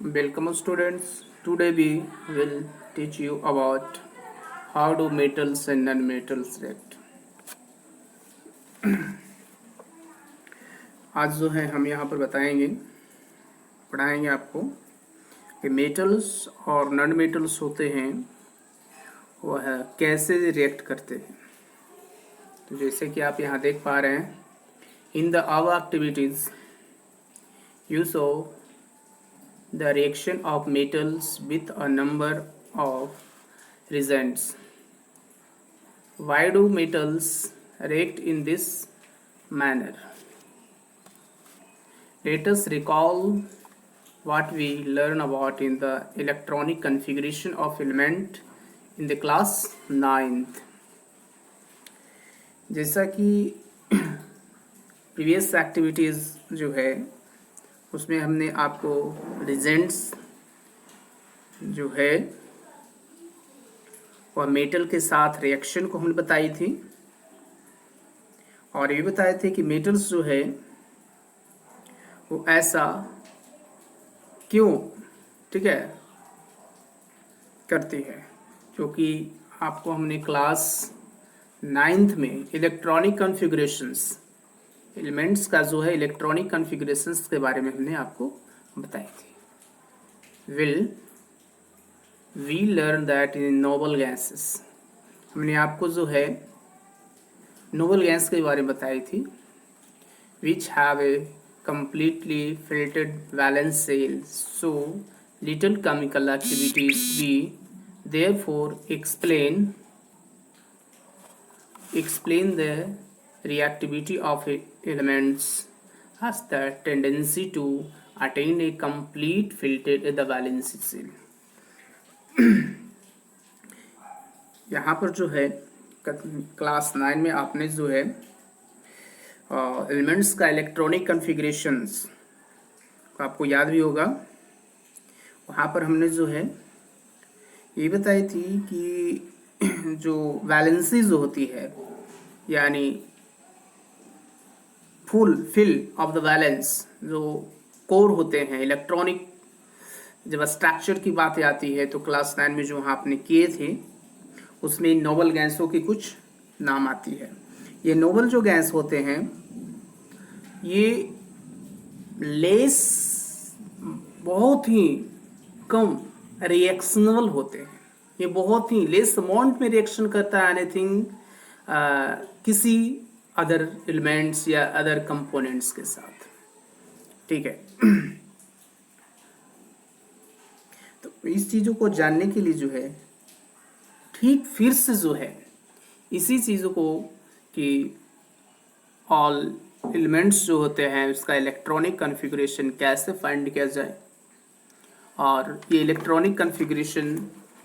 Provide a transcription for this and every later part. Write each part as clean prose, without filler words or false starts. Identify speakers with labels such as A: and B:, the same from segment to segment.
A: Welcome students. Today we will teach you about how do metals and non-metals react. आज जो है हम यहाँ पर पढ़ाएंगे आपको कि मेटल्स और नॉन मेटल्स होते हैं वह कैसे रिएक्ट करते हैं। तो जैसे कि आप यहाँ देख पा रहे हैं, in the our activities you saw the reaction of metals with a number of reagents. Why do metals react in this manner? Let us recall what we learned about in the electronic configuration of element in the class 9th. जैसा कि previous activities जो है उसमें हमने आपको रिजेंट्स जो है वह मेटल के साथ रिएक्शन को हमने बताई थी और ये बताए थे कि मेटल्स जो है वो ऐसा क्यों करती है, क्योंकि आपको हमने क्लास 9th में इलेक्ट्रॉनिक कॉन्फ़िगरेशंस एलिमेंट्स का जो है इलेक्ट्रॉनिक कॉन्फ़िगरेशंस के बारे में हमने आपको बताई थी। Will we learn that in noble gases, हमने आपको जो है नोबल गैस के बारे में बताई थी, which have a completely filtered valence shell, so little chemical activities. We therefore explain the reactivity of elements has the tendency to attain a complete filtered the valence shell. यहाँ पर जो है class 9 में आपने जो है एलिमेंट्स का electronic configurations को आपको याद भी होगा। वहाँ पर हमने जो है ये बताई थी कि जो वैलेंसी जो होती है यानी फिल ऑफ द वैलेंस जो कोर होते हैं इलेक्ट्रॉनिक, जब स्ट्रक्चर की बात आती है तो क्लास 9 में जो आपने किए थे उसमें नोबल गैसों की कुछ नाम आती है। ये नोबल जो गैस होते हैं ये लेस बहुत ही कम रिएक्शनल होते हैं, ये बहुत ही लेस अमाउंट में रिएक्शन करता है एनीथिंग किसी अदर एलिमेंट्स या अदर कंपोनेंट्स के साथ, ठीक है। तो इस चीज़ों को जानने के लिए जो है ठीक फिर से जो है इसी चीज़ों को कि ऑल एलिमेंट्स जो होते हैं उसका इलेक्ट्रॉनिक कॉन्फ़िगरेशन कैसे फाइंड किया जाए, और ये इलेक्ट्रॉनिक कॉन्फ़िगरेशन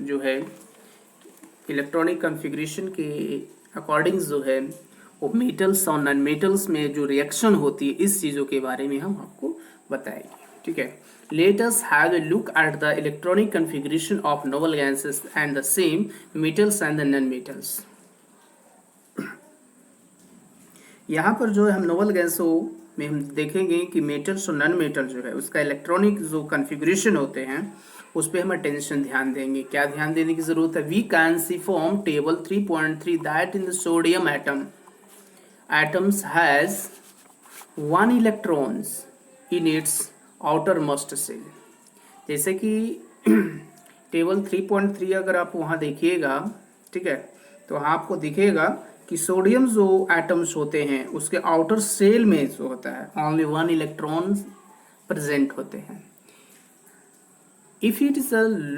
A: जो है इलेक्ट्रॉनिक कॉन्फ़िगरेशन के अकॉर्डिंग जो है वो मेटल्स और नॉन मेटल्स में जो रिएक्शन होती है इस चीज़ों के बारे में हम आपको बताएंगे, ठीक है। Let us have a look at the electronic configuration of noble gases and the same metals and the non-metals. यहाँ पर जो है हम नोबल गैसों में हम देखेंगे कि मेटल्स और नॉन मेटल जो है उसका इलेक्ट्रॉनिक जो कॉन्फ़िगरेशन होते हैं उस पर हम अटेंशन ध्यान देंगे। क्या ध्यान देने की ज़रूरत है? We can see from table 3.3 that in the sodium atoms has 1 electrons in its outermost shell। जैसे कि टेबल 3.3 अगर आप वहाँ देखिएगा, ठीक है, तो आपको दिखेगा कि सोडियम जो एटम्स होते हैं उसके आउटर सेल में जो होता है ओनली 1 इलेक्ट्रॉन प्रेजेंट होते हैं। If it is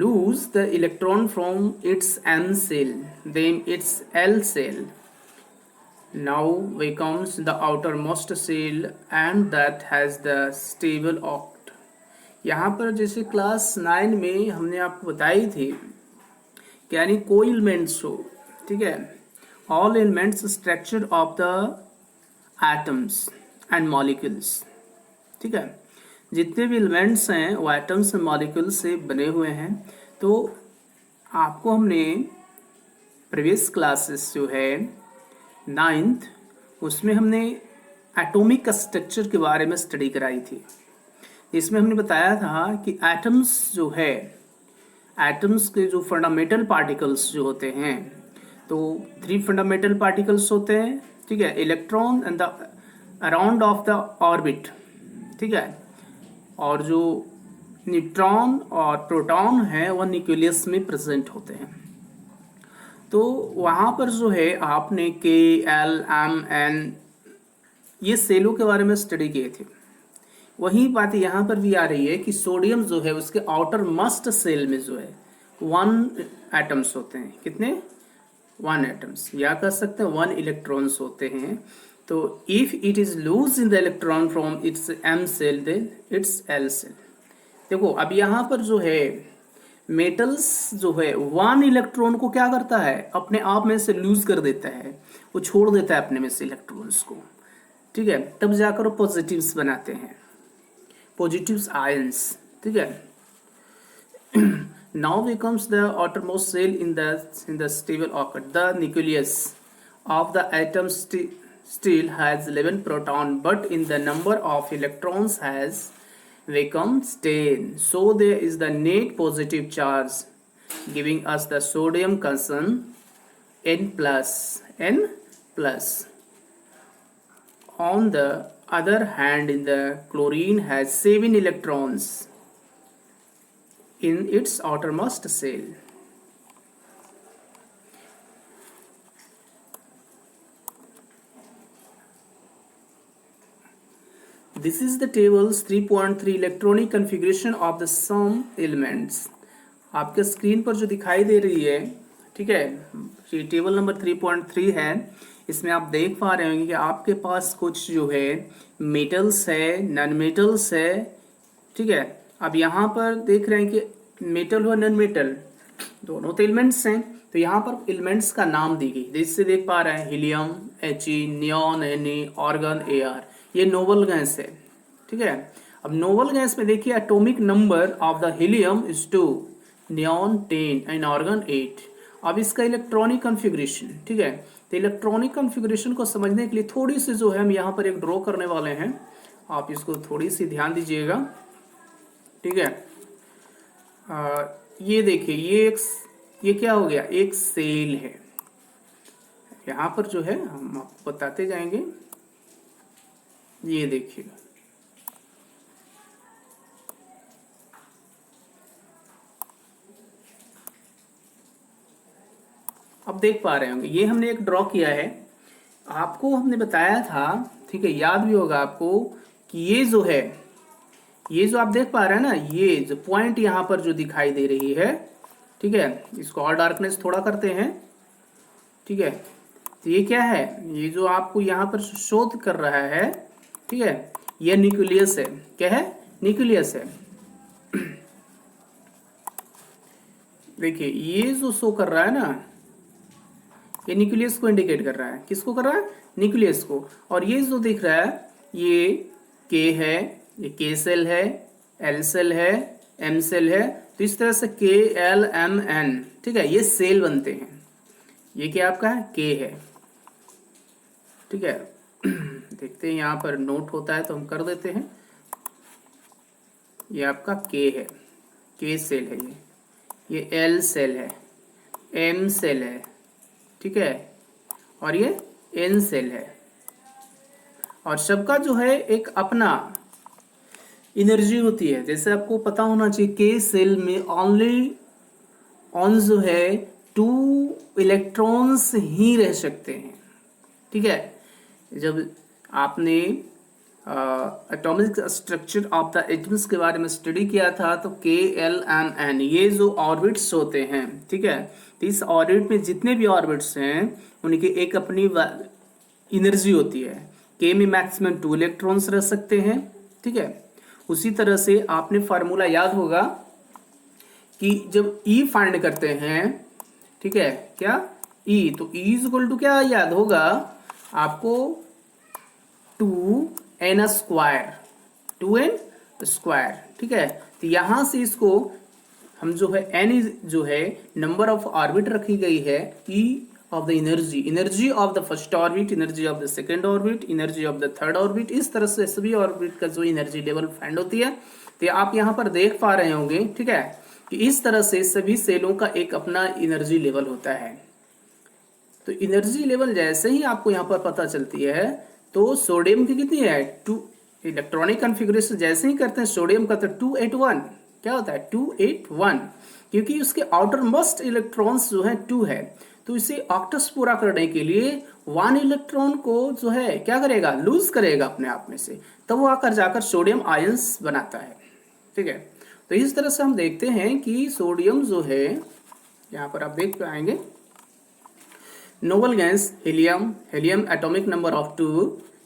A: lose the electron from its n cell, then its L cell now becomes the outermost cell and that has the stable oct। यहाँ पर जैसे क्लास 9 में हमने आपको बताई थी कि यानी कोई एलिमेंट्स हो, ठीक है, all elements structure of the atoms and molecules, ठीक है, जितने भी एलिमेंट्स हैं वो एटम्स एंड मॉलिक्यूल्स से बने हुए हैं। तो आपको हमने प्रीवियस क्लासेस जो है 9th उसमें हमने एटॉमिक स्ट्रक्चर के बारे में स्टडी कराई थी। इसमें हमने बताया था कि एटम्स जो है, एटम्स के जो फंडामेंटल पार्टिकल्स जो होते हैं, तो 3 फंडामेंटल पार्टिकल्स होते हैं, ठीक है, electron and the around of the orbit, ठीक है, और जो न्यूट्रॉन और प्रोटॉन है वह न्यूक्लियस में प्रेजेंट होते हैं। तो वहाँ पर जो है आपने के एल एम एन ये सेलों के बारे में स्टडी किए थे। वही बात यहाँ पर भी आ रही है कि सोडियम जो है उसके आउटर मस्ट सेल में जो है 1 एटम्स होते हैं। कितने? 1 एटम्स, या कह सकते हैं 1 इलेक्ट्रॉन्स होते हैं। तो if it is lose in the electron from its M shell then its L shell. देखो अब यहाँ पर जो है मेटल्स जो है 1 इलेक्ट्रॉन को क्या करता है, अपने आप में से लूज कर देता है, वो छोड़ देता है अपने में से इलेक्ट्रॉन्स को, ठीक है, तब जाकर वो पॉजिटिव्स बनाते हैं, पॉजिटिव्स आयंस, ठीक है। Now becomes the outermost cell in the stable orchid. The nucleus of the atom still has 11 proton, but in the number of electrons has become 10. So there is the net positive charge, giving us the sodium concern N plus. On the other hand, in the chlorine has 7 electrons in its outermost cell. This is the tables 3.3 electronic configuration of the some elements. आपके screen पर जो दिखाई दे रही है, ठीक है, ये table number 3.3 है। इसमें आप देख पा रहे होंगे कि आपके पास कुछ जो है मेटल्स है, नॉन मेटल्स है, ठीक है। अब यहाँ पर देख रहे हैं कि मेटल और नॉन मेटल दोनों तो एलिमेंट्स हैं, तो यहाँ पर एलिमेंट्स का नाम दी गई, जिससे देख पा रहे हैं helium He, neon Ne, organ Ar, ये नोबल गैस है, ठीक है। अब नोबल गैस में देखिए atomic number of the helium is 2, neon 10 and organ 8। अब इसका इलेक्ट्रॉनिक कॉन्फ़िगरेशन, ठीक है, तो इलेक्ट्रॉनिक कॉन्फ़िगरेशन को समझने के लिए थोड़ी सी जो है हम यहाँ पर एक ड्रॉ करने वाले हैं, आप इसको थोड़ी सी ध्यान दीजिएगा, ठीक है। ये देखिए ये क्या हो गया, एक सेल है। यहाँ पर जो है हम आपको बताते जाएंगे, ये देखिए अब देख पा रहे होंगे, ये हमने एक ड्रॉ किया है। आपको हमने बताया था, ठीक है, याद भी होगा आपको कि ये जो है, ये जो आप देख पा रहे हैं ना, ये जो पॉइंट यहाँ पर जो दिखाई दे रही है, ठीक है, इसको और डार्कनेस थोड़ा करते हैं, ठीक है। तो ये क्या है, ये जो आपको यहाँ पर शोध कर रहा है, ठीक है, ये न्यूक्लियस है। क्या है? न्यूक्लियस है। देखिए ये जो शो कर रहा है ना, ये न्यूक्लियस को इंडिकेट कर रहा है। किसको कर रहा है? न्यूक्लियस को। और ये जो दिख रहा है ये के है, ये के सेल है, एल सेल है, एम सेल है। तो इस तरह से के एल एम एन, ठीक है, ये सेल बनते हैं। ये क्या आपका है? के है, ठीक है। देखते हैं यहाँ पर नोट होता है तो हम कर देते हैं। ये आपका के है, के सेल है, ये एल सेल है, एम सेल है, ठीक है, और ये एन सेल है। और सबका जो है एक अपना एनर्जी होती है। जैसे आपको पता होना चाहिए के सेल में ओनली ऑन जो है 2 इलेक्ट्रॉन्स ही रह सकते हैं, ठीक है। जब आपने atomic structure of the atoms के बारे में स्टडी किया था तो के एल एम एन ये जो ऑर्बिट्स होते हैं, ठीक है, तो इस ऑर्बिट में जितने भी ऑर्बिट्स हैं उनकी एक अपनी एनर्जी होती है। के में मैक्सिमम 2 इलेक्ट्रॉन्स रह सकते हैं, ठीक है। उसी तरह से आपने फार्मूला याद होगा कि जब ई फाइंड करते हैं, ठीक है, क्या ई, तो ई इज इक्वल टू क्या याद होगा आपको 2n स्क्वायर, 2n स्क्वायर, ठीक है। तो यहां से इसको हम जो है n जो है नंबर ऑफ ऑर्बिट रखी गई है, ई of the energy of the first orbit, energy of the second orbit, energy of the third orbit, इस तरह से सभी ऑर्बिट का जो एनर्जी लेवल फाइंड होती है। तो आप यहाँ पर देख पा रहे होंगे, ठीक है, कि इस तरह से सभी सेलों का एक अपना एनर्जी लेवल होता है। तो एनर्जी लेवल जैसे ही आपको यहाँ पर पता चलती है, तो सोडियम की कितनी है 2, इलेक्ट्रॉनिक कॉन्फ़िगरेशन जैसे ही करते हैं सोडियम का तो 281, क्या होता है 281, क्योंकि उसके आउटर मोस्ट इलेक्ट्रॉन्स जो है 2 है। तो इसे ऑक्टस पूरा करने के लिए 1 इलेक्ट्रॉन को जो है क्या करेगा, लूज करेगा अपने आप में से, तब वो आकर जाकर सोडियम आयंस बनाता है, ठीक है। तो इस तरह से हम देखते हैं कि सोडियम जो है, यहाँ पर आप देख पाएंगे noble gas helium, helium atomic number of 2,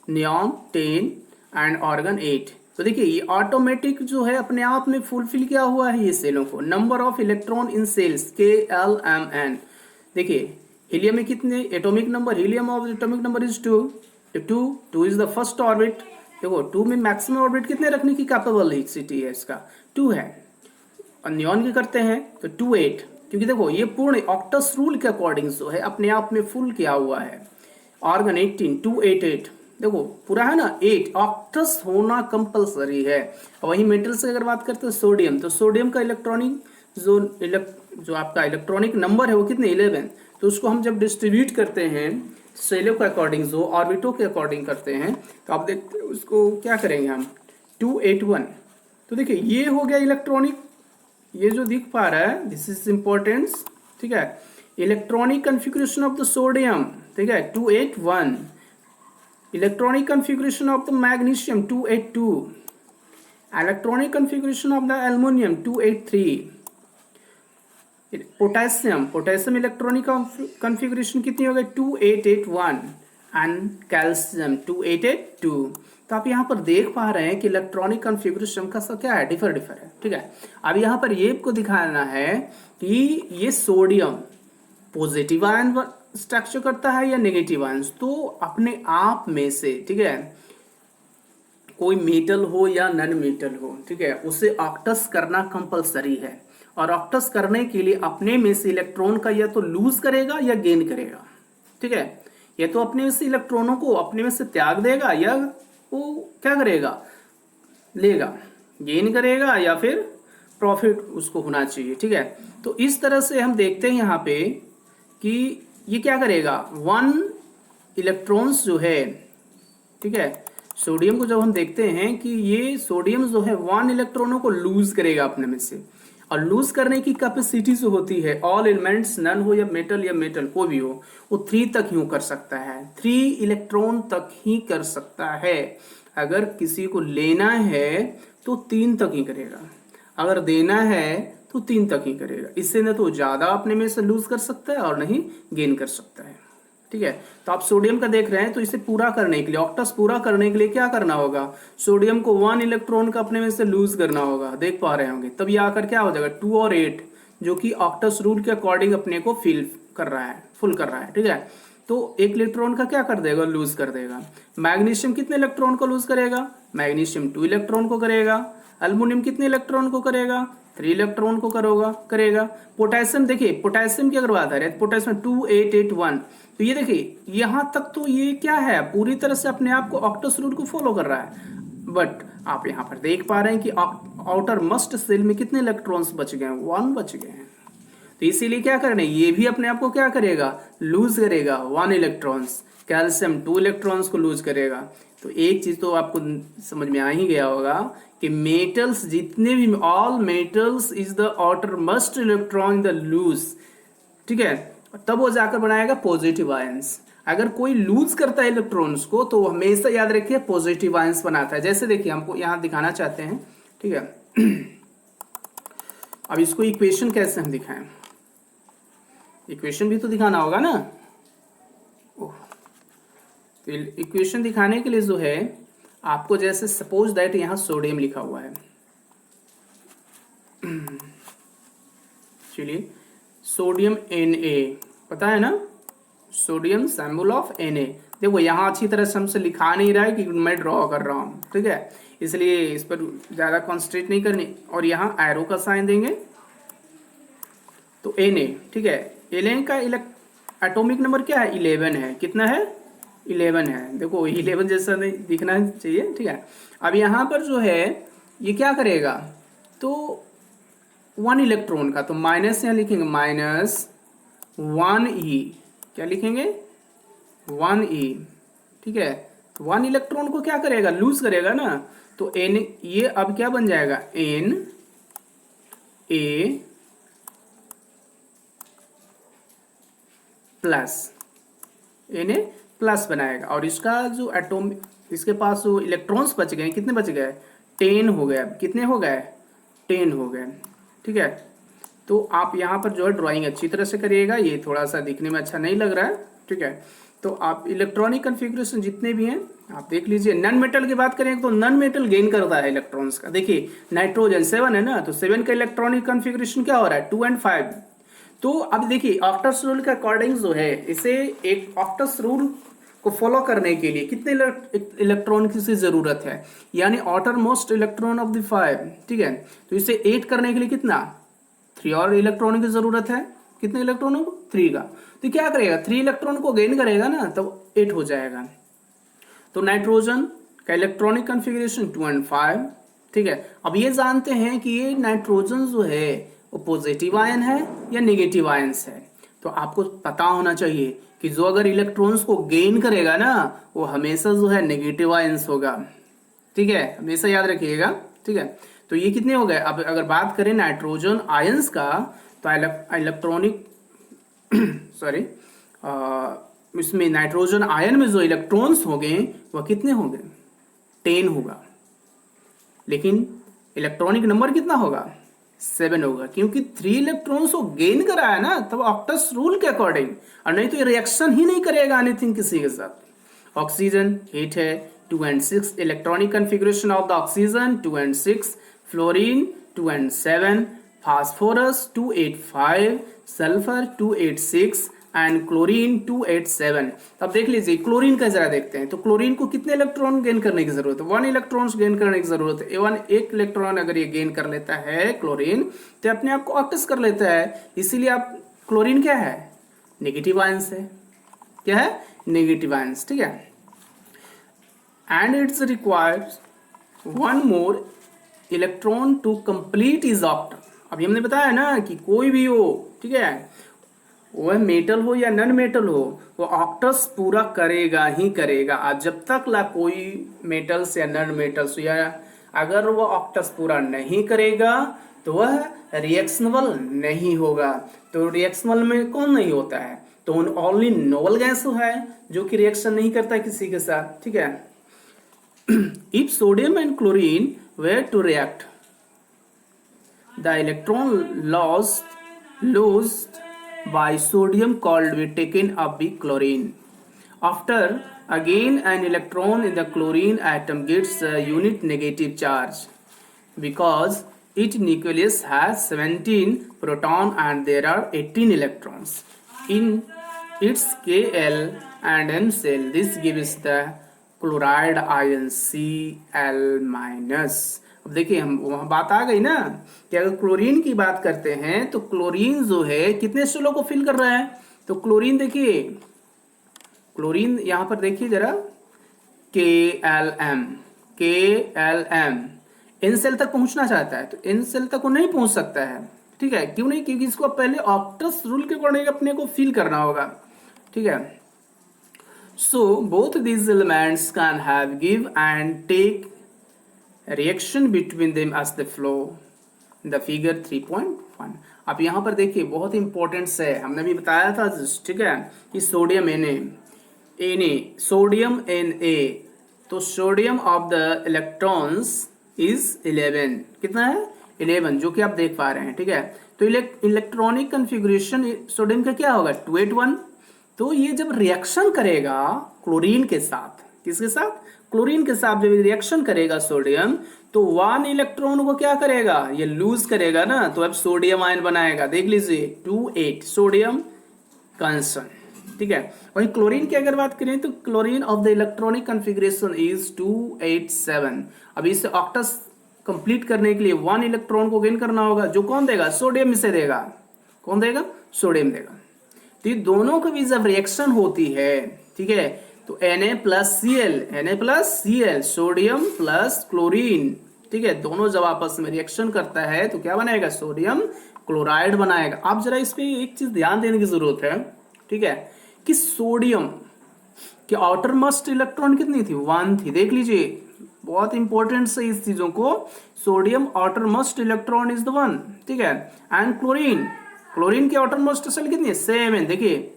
A: neon 10 and organ 8। तो देखिए ये ऑटोमेटिक जो है अपने आप में फुलफिल किया हुआ है ये सेलों को। Number of electron in shells KLMN। देखिए हीलियम में कितने atomic number, helium of atomic number is 2, 2 is the first orbit. देखो 2 में मैक्सिमम ऑर्बिट कितने रखने की कैपेबिलिटी है इसका, 2 है। और नियॉन की करते हैं तो 28, क्योंकि देखो ये पूर्ण ऑक्टस रूल के अकॉर्डिंग जो है अपने आप में फुल किया हुआ है। ऑर्गन 18 288, देखो पूरा है ना 8, ऑक्टस होना कंपलसरी है। वही मेटल्स की अगर बात करते हैं सोडियम, तो सोडियम का इलेक्ट्रॉनिक जो आपका इलेक्ट्रॉनिक नंबर है वो कितने 11। तो उसको हम जब डिस्ट्रीब्यूट करते हैं सेलों के अकॉर्डिंग, जो ऑर्बिटों के अकॉर्डिंग करते हैं, तो आप देखते हैं उसको क्या करेंगे हम 281। तो देखिए ये हो गया इलेक्ट्रॉनिक, ये जो दिख पा रहा है दिस इज इम्पोर्टेंस, ठीक है। Electronic configuration of the sodium, ठीक है 281। Electronic configuration of the magnesium 282। Electronic configuration of the aluminium 283। Potassium electronic configuration कितनी हो गई 2881 एंड कैल्शियम 2882। तो आप यहाँ पर देख पा रहे हैं कि इलेक्ट्रॉनिक कॉन्फ़िगरेशन का सब क्या है, डिफर है, ठीक है। अब यहाँ पर ये को दिखाना है कि ये सोडियम पॉजिटिव आयन स्ट्रक्चर करता है या नेगेटिव आयन। तो अपने आप में से, ठीक है, कोई मेटल हो या नॉन मेटल हो, ठीक है, उसे ऑक्टस करना कंपलसरी है। और ऑक्टस करने के लिए अपने में से इलेक्ट्रॉन का या तो लूज करेगा या गेन करेगा, ठीक है। या तो अपने में से इलेक्ट्रॉनों को अपने में से त्याग देगा, या वो क्या करेगा, लेगा, गेन करेगा, या फिर प्रॉफिट उसको होना चाहिए, ठीक है। तो इस तरह से हम देखते हैं यहाँ पे कि ये क्या करेगा, 1 इलेक्ट्रॉन्स जो है, ठीक है, सोडियम को जब हम देखते हैं कि ये सोडियम जो है 1 इलेक्ट्रॉनों को लूज करेगा अपने में से। और लूज करने की कैपेसिटी जो होती है, ऑल एलिमेंट्स नन हो या मेटल कोई भी हो, वो 3 तक यूं कर सकता है, 3 इलेक्ट्रॉन तक ही कर सकता है। अगर किसी को लेना है तो 3 तक ही करेगा, अगर देना है तो 3 तक ही करेगा। इससे न तो ज्यादा अपने में से लूज कर सकता है और नहीं गेन कर सकता है, ठीक है। तो आप सोडियम का देख रहे हैं, तो इसे पूरा करने के लिए, ऑक्टस पूरा करने के लिए क्या करना होगा, सोडियम को 1 इलेक्ट्रॉन का अपने में से लूज करना होगा, देख पा रहे होंगे। तब ये आकर क्या हो जाएगा 2 और 8, जो कि ऑक्टस रूल के अकॉर्डिंग अपने को फुल कर रहा है, ठीक है। तो 1 इलेक्ट्रॉन का क्या कर देगा, लूज कर देगा। मैग्नीशियम कितने इलेक्ट्रॉन को लूज करेगा, मैग्नीशियम 2 इलेक्ट्रॉन को करेगा। एल्युमिनियम कितने इलेक्ट्रॉन को करेगा, 3 इलेक्ट्रॉन को करेगा। पोटेशियम, देखिए पोटेशियम की अगर बात आ रही है, पोटेशियम 2881। तो ये देखिए यहां तक तो ये क्या है, पूरी तरह से अपने आप को ऑक्टस रूल को फॉलो कर रहा है। बट आप यहां पर देख पा रहे हैं कि आउटर मस्ट सेल में कितने इलेक्ट्रॉन्स बच गए हैं, 1 बच गए हैं। तो इसीलिए क्या करना है, ये भी अपने आप को क्या करेगा, लूज करेगा 1 इलेक्ट्रॉन्स। कैल्शियम 2 इलेक्ट्रॉन्स को लूज करेगा। तो एक चीज तो आपको समझ में आ ही गया होगा कि मेटल्स जितने भी, all metals is the outer must electron in the lose, ठीक है। तब वो जाकर बनाएगा पॉजिटिव आयंस। अगर कोई लूज करता है इलेक्ट्रॉन्स को तो हमेशा याद रखिए पॉजिटिव आयंस बनाता है। जैसे देखिए हमको यहां दिखाना चाहते हैं, ठीक है। अब इसको इक्वेशन कैसे हम दिखाएं, इक्वेशन भी तो दिखाना होगा ना। तो इक्वेशन दिखाने के लिए जो है आपको, जैसे सपोज दैट यहां सोडियम लिखा हुआ है, चलिए सोडियम Na पता है ना, सोडियम सिंबल ऑफ Na। देखो यहाँ अच्छी तरह से हमसे लिखा नहीं रहा है कि मैं ड्रॉ कर रहा हूँ, ठीक है, इसलिए इस पर ज्यादा कॉन्सेंट्रेट नहीं करनी। और यहाँ एरो का साइन देंगे तो Na, ठीक है। Na का एटॉमिक नंबर क्या है, 11 है। कितना है, 11 है। देखो 11 जैसा नहीं दिखना चाहिए, ठीक है। अब यहाँ पर जो है ये क्या करेगा, तो 1 इलेक्ट्रॉन का, तो माइनस यहाँ लिखेंगे, -1e, क्या लिखेंगे, 1e, ठीक है। 1 इलेक्ट्रॉन को क्या करेगा, लूज करेगा ना, तो n ये अब क्या बन जाएगा, Na प्लस, Na प्लस बनाएगा। और इसका जो एटॉम, इसके पास जो इलेक्ट्रॉन्स बच गए, कितने बच गए, 10 हो गए। कितने हो गए, 10 हो गए, ठीक है। तो आप यहाँ पर जो है ड्राइंग अच्छी तरह से करिएगा, ये थोड़ा सा दिखने में अच्छा नहीं लग रहा है, ठीक है। तो आप इलेक्ट्रॉनिक कन्फिग्रेशन जितने भी हैं आप देख लीजिए। नन मेटल की बात करें तो नन मेटल गेन करता है इलेक्ट्रॉन्स का। देखिए नाइट्रोजन 7 है ना, तो 7 का इलेक्ट्रॉनिक कन्फिग्रेशन क्या हो रहा है, 2 और 5। तो अब देखिए ऑक्टस रूल के अकॉर्डिंग जो है, इसे एक ऑक्टस रूल को फॉलो करने के लिए कितने इलेक्ट्रॉन की जरूरत है, यानी outer most electron of the 5, ठीक है। तो इसे 8 करने के लिए कितना, 3 और इलेक्ट्रॉन की जरूरत है। कितने इलेक्ट्रॉनों को, 3 का। तो क्या करेगा, 3 इलेक्ट्रॉन को गेन करेगा ना, तो 8 हो जाएगा। तो नाइट्रोजन का इलेक्ट्रॉनिक कॉन्फ़िगरेशन 2 और 5, ठीक है। अब ये जानते हैं कि ये नाइट्रोजन जो है वो पॉजिटिव आयन है या नेगेटिव आयंस है। तो आपको पता होना चाहिए कि जो अगर इलेक्ट्रॉन्स को गेन करेगा ना, वो हमेशा जो है नेगेटिव आयंस होगा, ठीक है, हमेशा याद रखिएगा, ठीक है। तो ये कितने हो गए। अब अगर बात करें नाइट्रोजन आयंस का, तो इलेक्ट्रॉनिक सॉरी, इसमें नाइट्रोजन आयन में जो इलेक्ट्रॉन्स होंगे वह कितने होंगे, 10 होगा। लेकिन इलेक्ट्रॉनिक नंबर कितना होगा, 7 होगा, क्योंकि 3 इलेक्ट्रॉन्स को गेन करा है ना, तब ऑक्टस रूल के अकॉर्डिंग। और नहीं तो ये रिएक्शन ही नहीं करेगा एनीथिंग किसी के साथ। ऑक्सीजन 8 है, 2 और 6 electronic configuration of the oxygen 2 और 6, फ्लोरीन 2 और 7, फास्फोरस 285, सल्फर 286 एंड क्लोरीन 287। अब देख लीजिए क्लोरीन का जरा देखते हैं। तो क्लोरीन को कितने इलेक्ट्रॉन गेन करने की जरूरत है, 1 इलेक्ट्रॉन गेन करने की जरूरत है। एक इलेक्ट्रॉन अगर ये गेन कर लेता है क्लोरीन, तो अपने आप को ऑक्टस कर लेता है। इसीलिए आप क्लोरीन क्या है, नेगेटिव आयंस है। क्या है, नेगेटिव आयंस, ठीक है। And its requires 1 more electron to complete is octet. अभी हमने बताया ना कि कोई भी हो, ठीक है, वह मेटल हो या नॉन मेटल हो, वो ऑक्टस पूरा करेगा ही करेगा। आज जब तक ला कोई मेटल्स या नॉन मेटल्स, या अगर वह ऑक्टस पूरा नहीं करेगा तो वह रिएक्शनबल नहीं होगा। तो रिएक्शनबल में कौन नहीं होता है, तो ओनली नोबल गैस है जो कि रिएक्शन नहीं करता किसी के साथ, ठीक है। If sodium and chlorine were to react, the electron lost by sodium called be taken up by chlorine. After again an electron in the chlorine atom gets a unit negative charge because its nucleus has 17 proton and there are 18 electrons in its Kl and M cell. This gives the chloride ion Cl minus. अब देखिए हम वहां बात आ गई ना कि अगर chlorine की बात करते हैं तो क्लोरीन जो है कितने शेलों को फिल कर रहा है। तो क्लोरीन देखिए, क्लोरीन यहां पर देखिए जरा, KLM एन सेल तक पहुंचना चाहता है, तो एन सेल तक वो नहीं पहुंच सकता है, ठीक है। क्यों नहीं, क्योंकि इसको पहले ऑक्टस रूल के अकॉर्डिंग अपने को फिल करना होगा, ठीक है। So both these elements can have give and take reaction between them as the flow the figure 3.1। अब यहाँ पर देखिए बहुत इंपॉर्टेंट है, हमने भी बताया था, ठीक है, कि सोडियम Na सोडियम Na, तो sodium of the electrons is 11। कितना है, 11, जो कि आप देख पा रहे हैं, ठीक है। तो इलेक्ट्रॉनिक कन्फिग्रेशन सोडियम का क्या होगा, 281। तो ये जब रिएक्शन करेगा क्लोरीन के साथ, किसके साथ, क्लोरीन के साथ जब रिएक्शन करेगा सोडियम, तो 1 इलेक्ट्रॉन को क्या करेगा, ये लूज करेगा ना, तो अब सोडियम आयन बनाएगा। देख लीजिए 28 सोडियम कंसन, ठीक है। वही क्लोरीन की अगर बात करें तो chlorine of the electronic configuration is 287। अब इसे ऑक्टस कंप्लीट करने के लिए 1 इलेक्ट्रॉन को गेन करना होगा, जो कौन देगा, सोडियम इसे देगा। कौन देगा, सोडियम देगा, तो ये दोनों के बीच जब रिएक्शन होती है, ठीक है, तो Na+Cl सोडियम प्लस क्लोरीन, ठीक है, दोनों जब आपस में रिएक्शन करता है तो क्या बनाएगा, सोडियम क्लोराइड बनाएगा। आप जरा इस पे एक चीज ध्यान देने की जरूरत है, ठीक है, कि सोडियम की आउटर मोस्ट इलेक्ट्रॉन कितनी थी, 1 थी। देख लीजिए, बहुत इंपॉर्टेंट से इस चीजों को, sodium outer most electron is the 1, ठीक है, एंड क्लोरीन की आउटर मोस्ट शेल कितनी है, 7। देखिए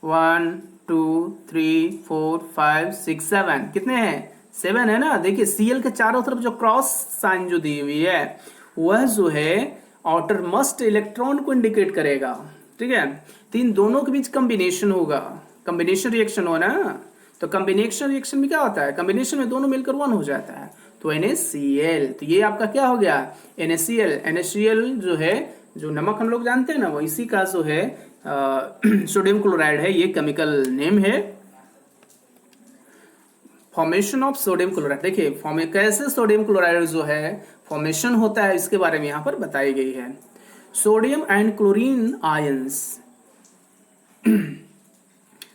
A: 1 2 3 4 5 6 7, कितने हैं, 7 है ना। देखिए Cl के चारों तरफ जो क्रॉस साइन जो दी हुई है वह जो है आउटर मोस्ट इलेक्ट्रॉन को इंडिकेट करेगा, ठीक है। तो इन दोनों के बीच कॉम्बिनेशन होगा, कॉम्बिनेशन रिएक्शन हो ना। तो कॉम्बिनेशन रिएक्शन में क्या होता है, कॉम्बिनेशन में दोनों मिलकर 1 हो जाता है, तो NaCl। तो ये आपका क्या हो गया, NaCl जो है, जो नमक हम लोग जानते हैं ना, वो इसी का जो है सोडियम क्लोराइड है, ये केमिकल नेम है। फॉर्मेशन ऑफ सोडियम क्लोराइड, देखिए कैसे सोडियम क्लोराइड जो है फॉर्मेशन होता है, इसके बारे में यहाँ पर बताई गई है। Sodium and chlorine ions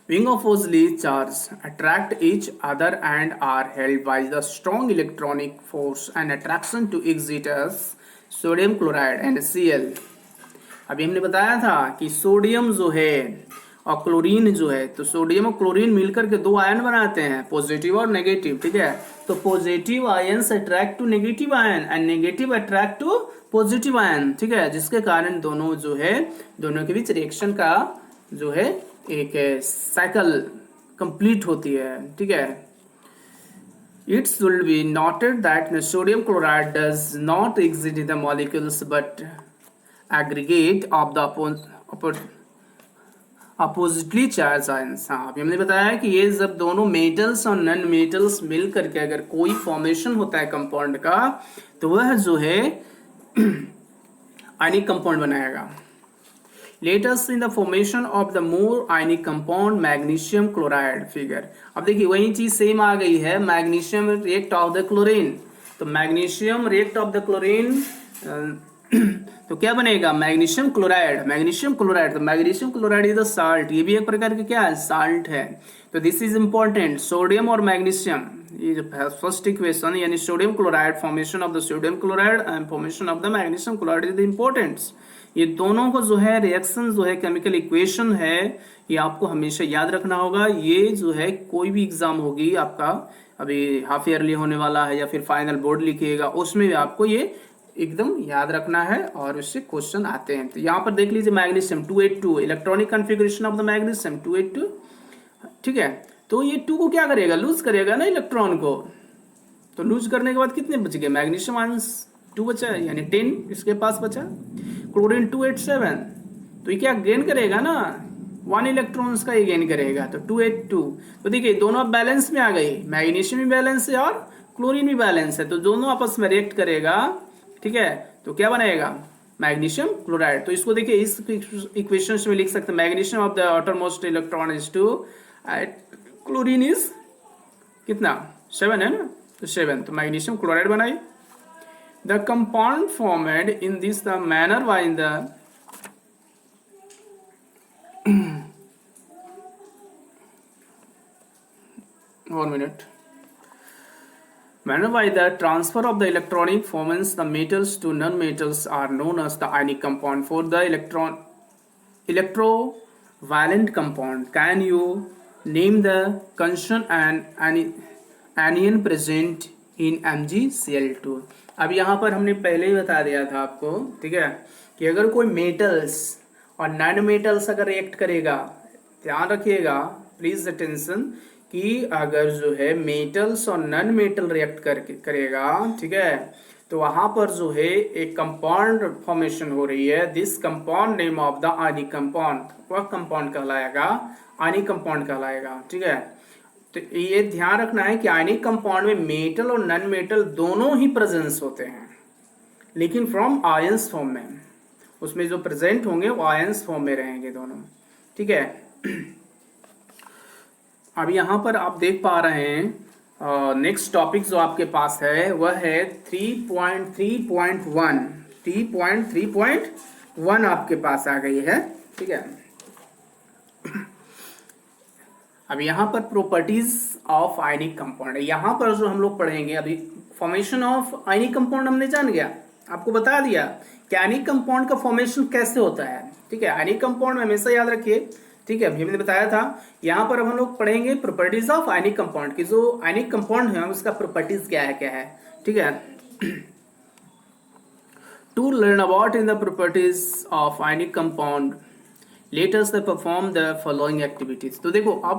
A: being oppositely charged attract each other and are held by the strong electronic force and attraction to exit as sodium chloride NaCl। अभी हमने बताया था कि सोडियम जो है और क्लोरीन जो है, तो सोडियम और क्लोरीन मिलकर के 2 आयन बनाते हैं, पॉजिटिव और नेगेटिव, ठीक है। तो positive ions attract to negative ion and negative attract to positive ion, ठीक है, जिसके कारण दोनों जो है, दोनों के बीच रिएक्शन का जो है एक साइकिल कंप्लीट होती है, ठीक है। It should be noted that sodium chloride does not exist in the molecules but aggregate of the oppositely charged ions। हाँ, अभी हमने बताया कि ये जब दोनों मेटल्स और नॉन मेटल्स मिल करके अगर कोई फॉर्मेशन होता है कंपाउंड का, तो वह जो है आयनिक कंपाउंड बनाएगा। Let us in the formation of the more ionic compound magnesium chloride figure। अब देखिए वही चीज सेम आ गई है, magnesium react of the chlorine, तो magnesium react of the chlorine तो क्या बनेगा, मैग्नीशियम क्लोराइड। तो magnesium chloride is the salt, ये भी एक प्रकार का क्या है, साल्ट है। तो दिस इज इंपॉर्टेंट, सोडियम और मैग्नीशियम, ये जो फर्स्ट इक्वेशन यानी sodium chloride, formation of the sodium chloride and formation of the magnesium chloride is the important. ये दोनों को जो है रिएक्शन जो है केमिकल इक्वेशन है, ये आपको हमेशा याद रखना होगा। ये जो है कोई भी एग्जाम होगी आपका, अभी हाफ ईयरली होने वाला है या फिर फाइनल बोर्ड लिखिएगा, उसमें भी आपको ये एकदम याद रखना है और उससे क्वेश्चन आते हैं। तो यहाँ पर देख लीजिए magnesium 282, electronic configuration of the magnesium 282, ठीक है। तो ये 2 को क्या करेगा, लूज करेगा ना इलेक्ट्रॉन को, तो लूज करने के बाद कितने बच गए, मैग्नीशियम आयंस 2 बचा, यानी 10 इसके पास बचा। क्लोरीन 287, तो ये क्या गेन करेगा ना, 1 इलेक्ट्रॉन्स का ये गेन करेगा, तो 282। तो देखिए दोनों अब बैलेंस में आ गई, मैग्नीशियम भी बैलेंस है और क्लोरीन भी बैलेंस है, तो दोनों आपस में रिएक्ट करेगा, ठीक है। तो क्या बनाएगा, मैग्नीशियम क्लोराइड। तो इसको देखिए इस इक्वेशन में लिख सकते हैं, magnesium of the outermost electron is 2, chlorine is कितना 7 है ना, तो 7, तो मैग्नीशियम क्लोराइड बनाई। The compound formed in this the manner by the manner by the transfer of the electronic forms the metals to non-metals are known as the ionic compound. For the electrovalent compound, can you name the constant and anion present in MgCl2? अब यहाँ पर हमने पहले ही बता दिया था आपको, ठीक है, कि अगर कोई मेटल्स और नॉन मेटल्स अगर रिएक्ट करेगा, ध्यान रखिएगा प्लीज अटेंशन, कि अगर जो है मेटल्स और नॉन मेटल रिएक्ट करेगा, ठीक है, तो वहां पर जो है एक कंपाउंड फॉर्मेशन हो रही है। This compound name of the ionic compound, वह कंपाउंड कहलाएगा आयनिक कंपाउंड कहलाएगा, ठीक है। तो ये ध्यान रखना है कि आयनिक कंपाउंड में मेटल और नॉन मेटल दोनों ही प्रेजेंस होते हैं, लेकिन फ्रॉम आयंस फॉर्म में, उसमें जो प्रेजेंट होंगे वो आयंस फॉर्म में रहेंगे दोनों, ठीक है। अब यहाँ पर आप देख पा रहे हैं नेक्स्ट टॉपिक जो आपके पास है वह है 3.3.1, 3.3.1 आपके पास आ गई है, ठीक है। अब यहाँ पर प्रॉपर्टीज ऑफ आयनिक कंपाउंड है। यहाँ पर जो हम लोग पढ़ेंगे अभी, फॉर्मेशन ऑफ आयनिक कंपाउंड हमने जान गया, आपको बता दिया कि आयनिक कंपाउंड का फॉर्मेशन कैसे होता है। ठीक है, आयनिक कंपाउंड में हमेशा याद रखिए। ठीक है, अभी हमने बताया था। यहाँ पर अब हम लोग पढ़ेंगे प्रॉपर्टीज ऑफ आयनिक कंपाउंड की, जो आयनिक कंपाउंड है उसका प्रॉपर्टीज क्या है। ठीक है, to learn about in the properties of ionic compound, let us perform the following activities. तो देखो अब